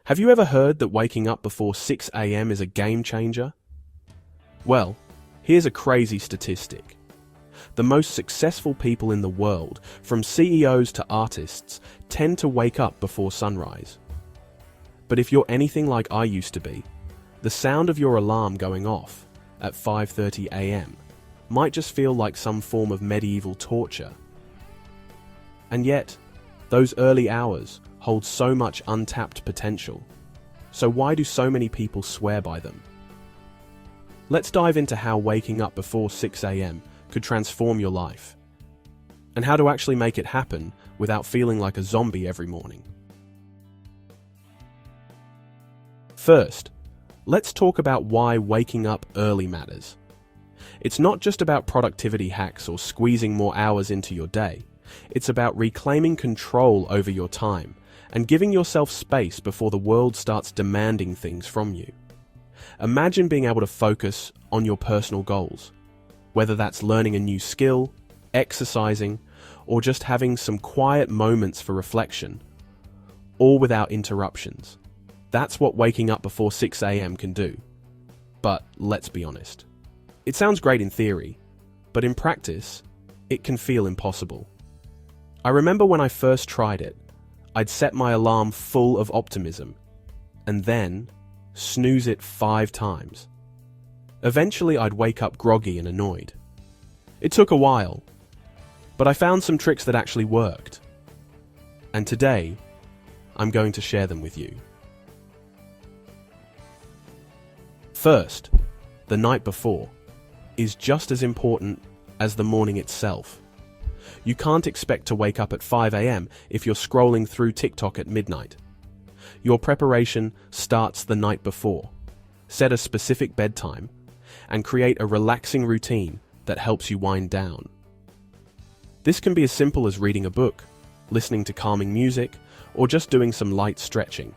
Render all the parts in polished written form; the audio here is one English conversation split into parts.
Have you ever heard that waking up before 6 a.m. is a game changer? Well, here's a crazy statistic. The most successful people in the world, from CEOs to artists, tend to wake up before sunrise. But if you're anything like I used to be, the sound of your alarm going off at 5:30 a.m. might just feel like some form of medieval torture. And yet, those early hours hold so much untapped potential. So why do so many people swear by them? Let's dive into how waking up before 6 a.m. could transform your life, and how to actually make it happen without feeling like a zombie every morning. First, let's talk about why waking up early matters. It's not just about productivity hacks or squeezing more hours into your day. It's about reclaiming control over your time and giving yourself space before the world starts demanding things from you. Imagine being able to focus on your personal goals, whether that's learning a new skill, exercising, or just having some quiet moments for reflection, all without interruptions. That's what waking up before 6 a.m. can do. But let's be honest. It sounds great in theory, but in practice, it can feel impossible. I remember when I first tried it, I'd set my alarm full of optimism, and then snooze it 5 times. Eventually, I'd wake up groggy and annoyed. It took a while, but I found some tricks that actually worked. And today, I'm going to share them with you. First, the night before is just as important as the morning itself. You can't expect to wake up at 5 a.m. if you're scrolling through TikTok at midnight. Your preparation starts the night before. Set a specific bedtime and create a relaxing routine that helps you wind down. This can be as simple as reading a book, listening to calming music, or just doing some light stretching.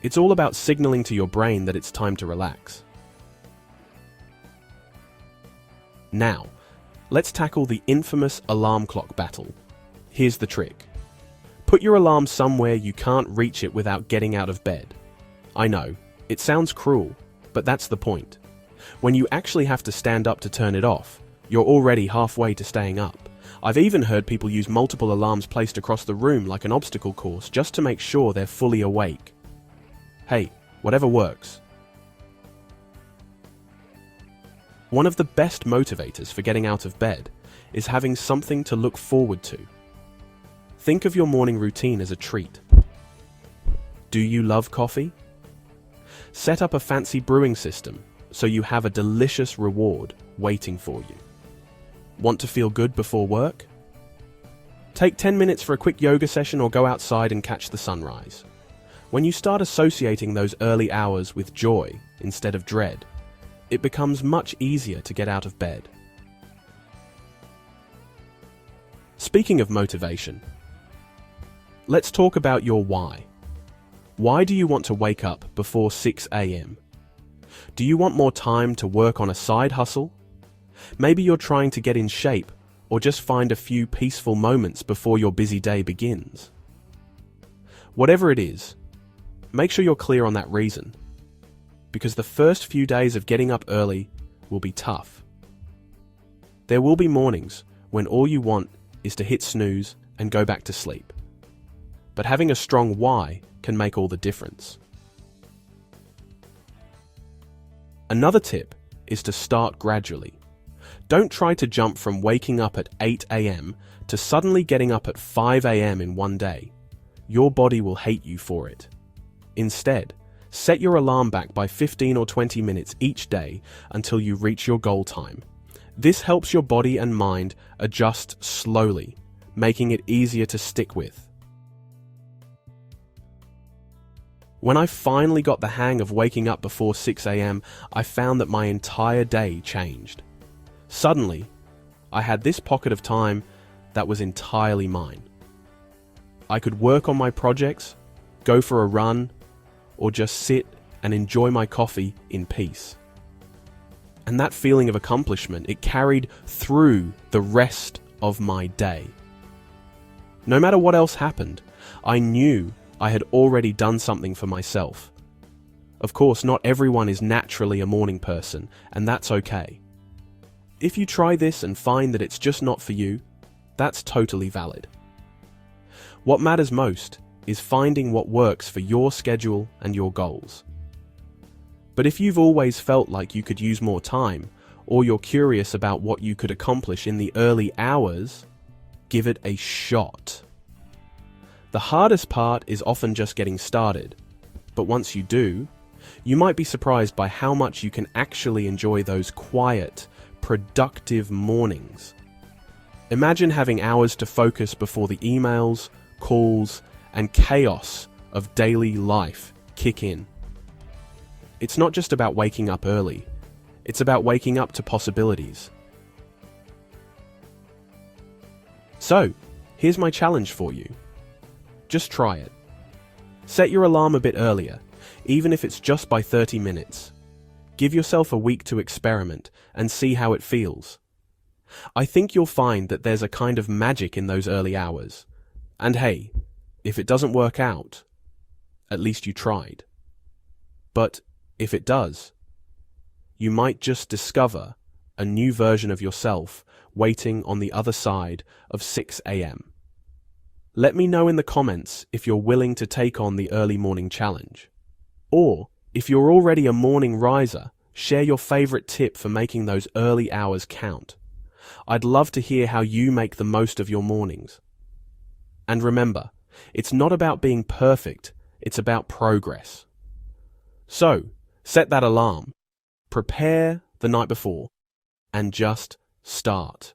It's all about signaling to your brain that it's time to relax. Now, let's tackle the infamous alarm clock battle. Here's the trick. Put your alarm somewhere you can't reach it without getting out of bed. I know, it sounds cruel, but that's the point. When you actually have to stand up to turn it off, you're already halfway to staying up. I've even heard people use multiple alarms placed across the room like an obstacle course just to make sure they're fully awake. Hey, whatever works. One of the best motivators for getting out of bed is having something to look forward to. Think of your morning routine as a treat. Do you love coffee? Set up a fancy brewing system so you have a delicious reward waiting for you. Want to feel good before work? Take 10 minutes for a quick yoga session or go outside and catch the sunrise. When you start associating those early hours with joy instead of dread, it becomes much easier to get out of bed. Speaking of motivation, let's talk about your why. Why do you want to wake up before 6 a.m.? Do you want more time to work on a side hustle? Maybe you're trying to get in shape or just find a few peaceful moments before your busy day begins. Whatever it is, make sure you're clear on that reason, because the first few days of getting up early will be tough. There will be mornings when all you want is to hit snooze and go back to sleep. But having a strong why can make all the difference. Another tip is to start gradually. Don't try to jump from waking up at 8 a.m. to suddenly getting up at 5 a.m. in one day. Your body will hate you for it. Instead, set your alarm back by 15 or 20 minutes each day until you reach your goal time. This helps your body and mind adjust slowly, making it easier to stick with. When I finally got the hang of waking up before 6 a.m., I found that my entire day changed. Suddenly, I had this pocket of time that was entirely mine. I could work on my projects, go for a run, or just sit and enjoy my coffee in peace. And that feeling of accomplishment, it carried through the rest of my day. No matter what else happened, I knew I had already done something for myself. Of course, not everyone is naturally a morning person, and that's okay. If you try this and find that it's just not for you, that's totally valid. What matters most is finding what works for your schedule and your goals. But if you've always felt like you could use more time, or you're curious about what you could accomplish in the early hours, give it a shot. The hardest part is often just getting started, but once you do, you might be surprised by how much you can actually enjoy those quiet, productive mornings. Imagine having hours to focus before the emails, calls, and chaos of daily life kick in. It's not just about waking up early, it's about waking up to possibilities. So, here's my challenge for you. Just try it. Set your alarm a bit earlier, even if it's just by 30 minutes. Give yourself a week to experiment and see how it feels. I think you'll find that there's a kind of magic in those early hours. And hey, if it doesn't work out, at least you tried. But if it does, you might just discover a new version of yourself waiting on the other side of 6 a.m. Let me know in the comments if you're willing to take on the early morning challenge. Or, if you're already a morning riser, share your favorite tip for making those early hours count. I'd love to hear how you make the most of your mornings. And remember, it's not about being perfect, it's about progress. So, set that alarm, prepare the night before, and just start.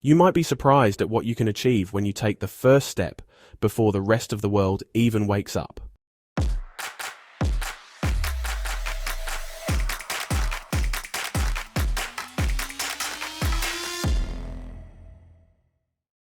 You might be surprised at what you can achieve when you take the first step before the rest of the world even wakes up.